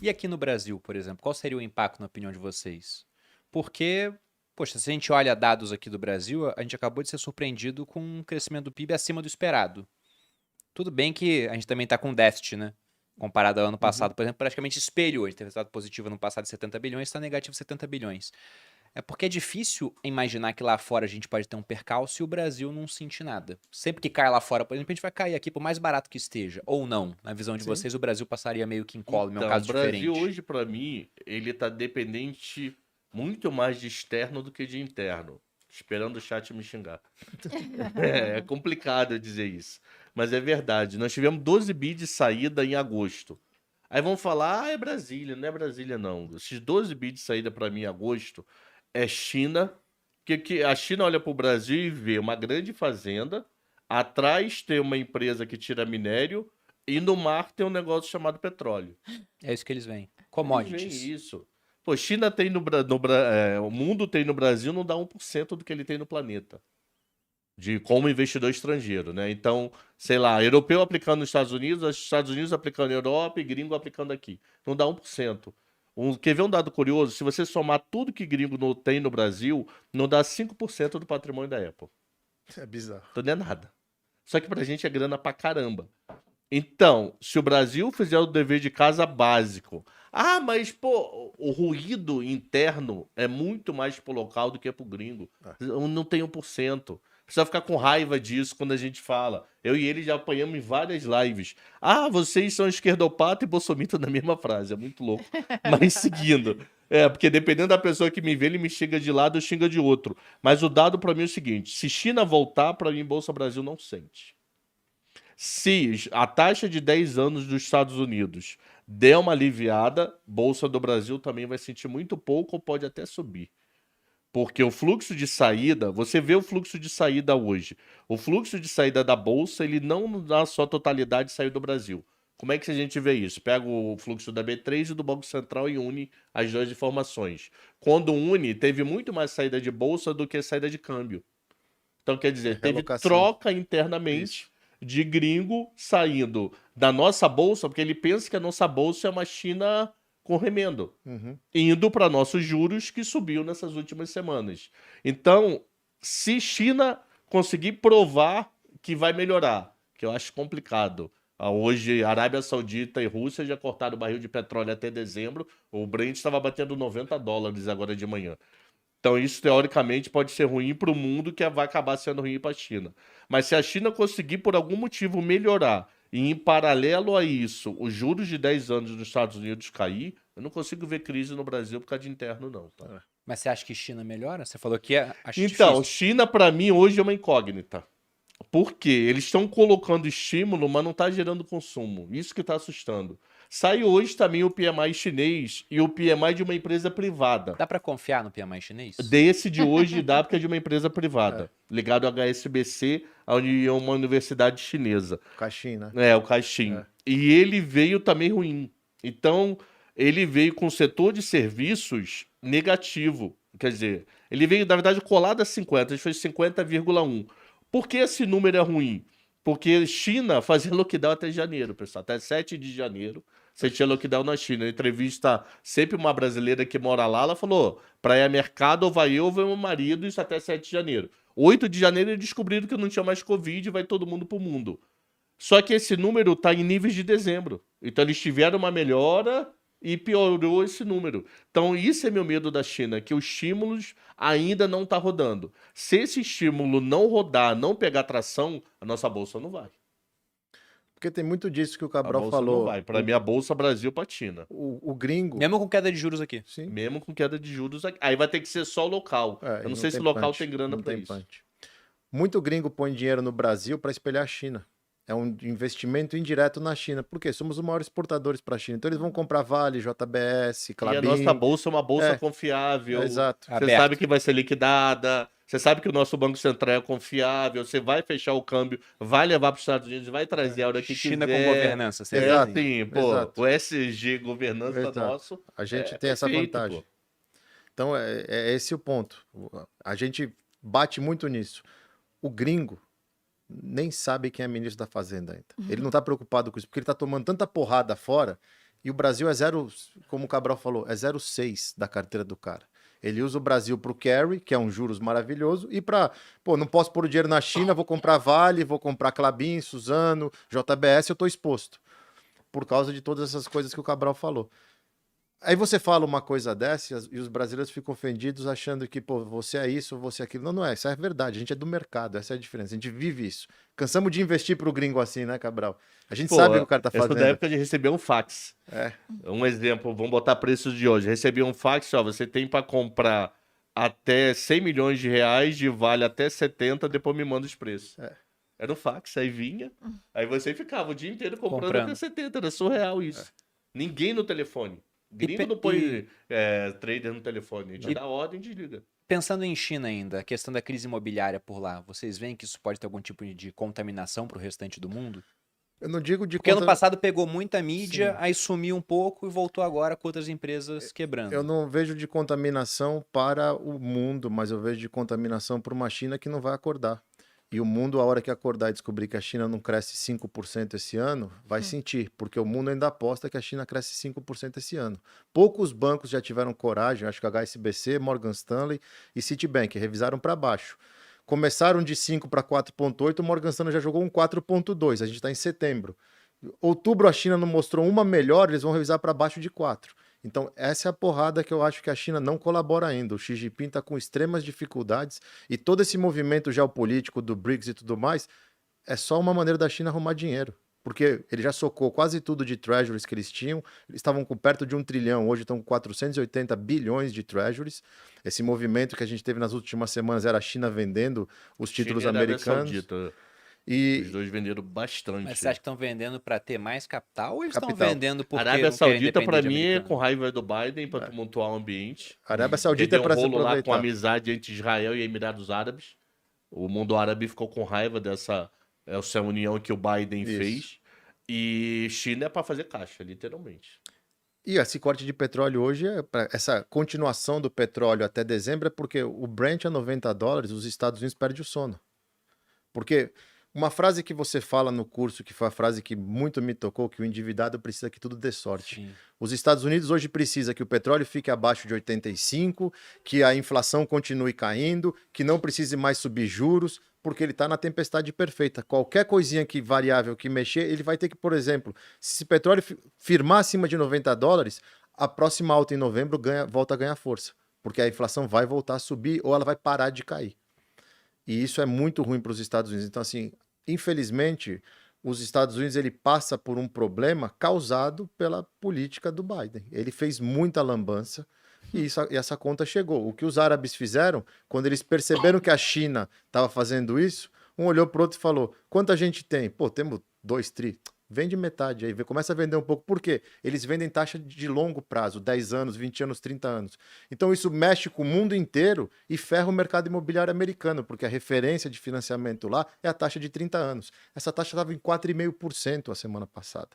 E aqui no Brasil, por exemplo, qual seria o impacto na opinião de vocês? Porque, poxa, se a gente olha dados aqui do Brasil, a gente acabou de ser surpreendido com um crescimento do PIB acima do esperado. Tudo bem que a gente também está com déficit, né? Comparado ao ano Uhum. passado, por exemplo, praticamente espelhou. A gente teve resultado positivo no passado de 70 bilhões, está negativo 70 bilhões. É porque é difícil imaginar que lá fora a gente pode ter um percalço e o Brasil não sentir nada. Sempre que cai lá fora, por exemplo, a gente vai cair aqui, por mais barato que esteja. Ou não. Na visão de Sim. vocês, o Brasil passaria meio que incólume, é um Então, o caso Brasil diferente. hoje, para mim, ele tá dependente muito mais de externo do que de interno. Esperando o chat me xingar. É complicado eu dizer isso. Mas é verdade. Nós tivemos 12 bi de saída em agosto. Aí vão falar, é Brasília. Não é Brasília, não. Esses 12 bi de saída para mim em agosto é China. Que a China olha para o Brasil e vê uma grande fazenda. Atrás tem uma empresa que tira minério. E no mar tem um negócio chamado petróleo. É isso que eles veem. Eles veem Commodities. isso. Pô, China tem o mundo tem no Brasil não dá 1% do que ele tem no planeta. De como investidor estrangeiro, né? Então, sei lá, europeu aplicando nos Estados Unidos, os Estados Unidos aplicando na Europa e gringo aplicando aqui. Não dá 1%. Quer ver um dado curioso? Se você somar tudo que gringo tem no Brasil, não dá 5% do patrimônio da Apple. É bizarro. Então não é nada. Só que pra gente é grana pra caramba. Então, se o Brasil fizer o dever de casa básico, mas pô, o ruído interno é muito mais pro local do que pro gringo. Não tem 1%. Precisa ficar com raiva disso quando a gente fala. Eu e ele já apanhamos em várias lives. Vocês são esquerdopata e bolsomito na mesma frase. É muito louco. Mas seguindo. Porque dependendo da pessoa que me vê, ele me xinga de lado ou xinga de outro. Mas o dado pra mim é o seguinte: se China voltar, pra mim, Bolsa Brasil não sente. Se a taxa de 10 anos dos Estados Unidos der uma aliviada, Bolsa do Brasil também vai sentir muito pouco ou pode até subir. Porque o fluxo de saída, você vê o fluxo de saída hoje. O fluxo de saída da Bolsa, ele não na sua totalidade saiu do Brasil. Como é que a gente vê isso? Pega o fluxo da B3 e do Banco Central e une as duas informações. Quando une, teve muito mais saída de Bolsa do que saída de câmbio. Então, quer dizer, teve Relocação. troca internamente Isso. de gringo saindo da nossa bolsa, porque ele pensa que a nossa bolsa é uma China com remendo, Uhum. indo para nossos juros que subiu nessas últimas semanas. Então, se China conseguir provar que vai melhorar, que eu acho complicado. Hoje, Arábia Saudita e Rússia já cortaram o barril de petróleo até dezembro. O Brent estava batendo $90 agora de manhã. Então, isso teoricamente pode ser ruim para o mundo, que vai acabar sendo ruim para a China. Mas se a China conseguir, por algum motivo, melhorar, e em paralelo a isso, os juros de 10 anos nos Estados Unidos cair, eu não consigo ver crise no Brasil por causa de interno, não. Tá? Mas você acha que China melhora? Você falou que acha Então, difícil. China, para mim, hoje é uma incógnita. Por quê? Eles estão colocando estímulo, mas não está gerando consumo. Isso que está assustando. Sai hoje também o PMI chinês e o PMI de uma empresa privada. Dá pra confiar no PMI chinês? Desse de hoje dá porque é de uma empresa privada, ligado ao HSBC, a uma universidade chinesa. Caixin, né? O Caixin. É. E ele veio também ruim. Então, ele veio com o setor de serviços negativo. Quer dizer, ele veio, na verdade, colado a 50, ele foi 50,1. Por que esse número é ruim? Porque China fazia lockdown até janeiro, pessoal. Até 7 de janeiro você tinha lockdown na China. Entrevista sempre uma brasileira que mora lá, ela falou: pra ir a mercado, ou vai eu ou vai meu marido, isso até 7 de janeiro. 8 de janeiro eles descobriram que não tinha mais Covid e vai todo mundo pro mundo. Só que esse número tá em níveis de dezembro. Então eles tiveram uma melhora e piorou esse número. Então isso é meu medo da China, que os estímulos ainda não tá rodando. Se esse estímulo não rodar, não pegar tração, a nossa bolsa não vai. Porque tem muito disso que o A Cabral bolsa falou. não vai. Para mim, a bolsa Brasil patina. O gringo. Mesmo com queda de juros aqui. Sim. Mesmo com queda de juros aqui. Aí vai ter que ser só o local. É, Eu não e sei se o tem local punch, tem grana não para tem isso. punch. Muito gringo põe dinheiro no Brasil para espelhar a China. É um investimento indireto na China. Por quê? Somos os maiores exportadores para a China. Então eles vão comprar Vale, JBS, E a Klabin. nossa bolsa é uma bolsa É. confiável. Exato. Você Aberto. sabe que vai ser liquidada. Você sabe que o nosso Banco Central é confiável. Você vai fechar o câmbio, vai levar para os Estados Unidos, vai trazer a hora que China quiser. com governança, você vê Exato. assim. Sim, pô. Exato. O SG governança Exato. nosso. A gente tem essa perfeito, vantagem. pô. Então é esse o ponto. A gente bate muito nisso. O gringo nem sabe quem é ministro da Fazenda ainda. Ele não está preocupado com isso, porque ele está tomando tanta porrada fora E o Brasil é zero, como o Cabral falou, é 0,6 da carteira do cara. Ele usa o Brasil para o carry, que é um juros maravilhoso, e para, pô, não posso pôr o dinheiro na China, vou comprar Vale, vou comprar Klabin, Suzano, JBS, eu estou exposto. Por causa de todas essas coisas que o Cabral falou. Aí você fala uma coisa dessa e os brasileiros ficam ofendidos achando que, pô, você é isso, você é aquilo. Não, não é. Isso é verdade. A gente é do mercado. Essa é a diferença. A gente vive isso. Cansamos de investir pro gringo assim, né, Cabral? A gente Pô, sabe o que o cara tá eu sou fazendo. da época de receber um fax. É. Um exemplo, vamos botar preços de hoje. Recebi um fax, ó, você tem para comprar até 100 milhões de reais, de vale até 70, depois me manda os preços. É. Era um fax, aí vinha, aí você ficava o dia inteiro comprando Comprando. até 70, era surreal isso. Ninguém no telefone. Gringo não põe trader no telefone, te dá ordem e desliga. Pensando em China ainda, a questão da crise imobiliária por lá, vocês veem que isso pode ter algum tipo de contaminação para o restante do mundo? Eu não digo de Porque ano passado pegou muita mídia, Sim. aí sumiu um pouco e voltou agora com outras empresas quebrando. Eu não vejo de contaminação para o mundo, mas eu vejo de contaminação para uma China que não vai acordar. E o mundo, a hora que acordar e descobrir que a China não cresce 5% esse ano, vai sentir, porque o mundo ainda aposta que a China cresce 5% esse ano. Poucos bancos já tiveram coragem, acho que HSBC, Morgan Stanley e Citibank, revisaram para baixo. Começaram de 5 para 4,8, o Morgan Stanley já jogou um 4,2, a gente está em setembro. Outubro a China não mostrou uma melhor, eles vão revisar para baixo de 4. Então, essa é a porrada que eu acho que a China não colabora ainda. O Xi Jinping está com extremas dificuldades e todo esse movimento geopolítico do BRICS e tudo mais é só uma maneira da China arrumar dinheiro. Porque ele já socou quase tudo de treasuries que eles tinham. Eles estavam com perto de 1 trilhão, hoje estão com 480 bilhões de treasuries. Esse movimento que a gente teve nas últimas semanas era a China vendendo os títulos China e Arábia americanos. Saudita. E Os dois venderam bastante. Mas você acha que estão vendendo para ter mais capital ou eles estão Capital. vendendo porque Arábia não querem Saudita, depender pra de mim, é americano? com raiva do Biden pra tumultuar o ambiente. a Arábia Saudita é Deu um para se rolo lá com aproveitar. amizade entre Israel e Emirados Árabes. O mundo árabe ficou com raiva essa união que o Biden Isso. fez. E China é pra fazer caixa, literalmente. E esse corte de petróleo hoje, essa continuação do petróleo até dezembro, é porque o Brent a $90, os Estados Unidos perdem o sono. Porque uma frase que você fala no curso, que foi a frase que muito me tocou, que o endividado precisa que tudo dê sorte. Sim. Os Estados Unidos hoje precisa que o petróleo fique abaixo de 85, que a inflação continue caindo, que não precise mais subir juros, porque ele está na tempestade perfeita. Qualquer coisinha que variável que mexer, ele vai ter que, por exemplo, se esse petróleo firmar acima de $90, a próxima alta em novembro volta a ganhar força, porque a inflação vai voltar a subir ou ela vai parar de cair. E isso é muito ruim para os Estados Unidos. Então, assim, infelizmente, os Estados Unidos ele passa por um problema causado pela política do Biden. Ele fez muita lambança e essa conta chegou. O que os árabes fizeram, quando eles perceberam que a China estava fazendo isso, um olhou para o outro e falou, quanta gente tem? Pô, temos 2 tri. Vende metade aí, começa a vender um pouco. Por quê? Eles vendem taxa de longo prazo, 10 anos, 20 anos, 30 anos. Então isso mexe com o mundo inteiro e ferra o mercado imobiliário americano, porque a referência de financiamento lá é a taxa de 30 anos. Essa taxa estava em 4,5% a semana passada.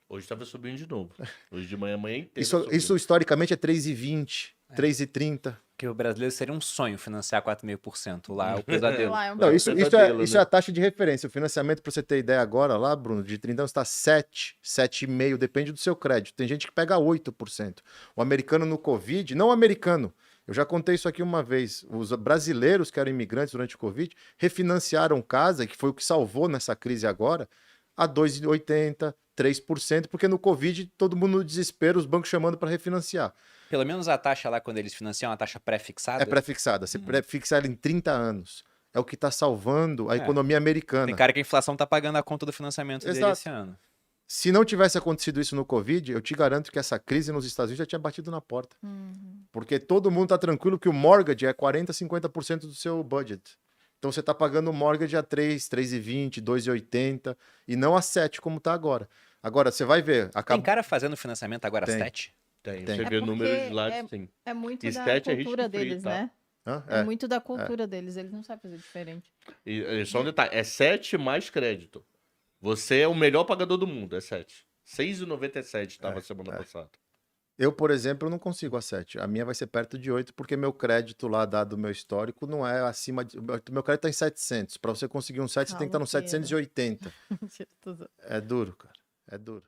Hoje estava subindo de novo. Hoje de manhã inteira. Isso historicamente é 3,20, 3,30. Porque o brasileiro seria um sonho financiar 4,5%. Lá é o pesadelo. Lá é um Não, isso pesadelo, é né? a taxa de referência. O financiamento, para você ter ideia agora, lá, Bruno, de 30 anos está 7, 7,5%, depende do seu crédito. Tem gente que pega 8%. O americano no Covid, não o americano, eu já contei isso aqui uma vez, os brasileiros que eram imigrantes durante o Covid refinanciaram casa, que foi o que salvou nessa crise agora, a 2,80%, 3%, porque no Covid todo mundo no desespero, os bancos chamando para refinanciar. Pelo menos a taxa lá, quando eles financiam, é uma taxa pré-fixada. É pré-fixada, você pré-fixa ela em 30 anos. É o que está salvando a economia americana. Tem cara que a inflação tá pagando a conta do financiamento dele Exato. esse ano. Se não tivesse acontecido isso no Covid, eu te garanto que essa crise nos Estados Unidos já tinha batido na porta. Porque todo mundo está tranquilo que o mortgage é 40%, 50% do seu budget. Então você está pagando o mortgage a 3, 3,20, 2,80 e não a 7 como está agora. Agora, você vai ver... Tem cara fazendo financiamento agora Tem. 7? Tem. Tem. Você É vê porque números lá, sim. É muito E da 7 é cultura risco free, deles, tá? né? Hã? É muito da cultura deles, eles não sabem fazer diferente. E só um detalhe, é 7 mais crédito. Você é o melhor pagador do mundo, é 7. 6,97 estava semana passada. Eu, por exemplo, não consigo a 7. A minha vai ser perto de 8, porque meu crédito lá, dado o meu histórico, não é acima de... Meu crédito está em 700. Para você conseguir um 7, você tem que estar no Caloteira. 780. Tô zoando. É duro, cara. É duro.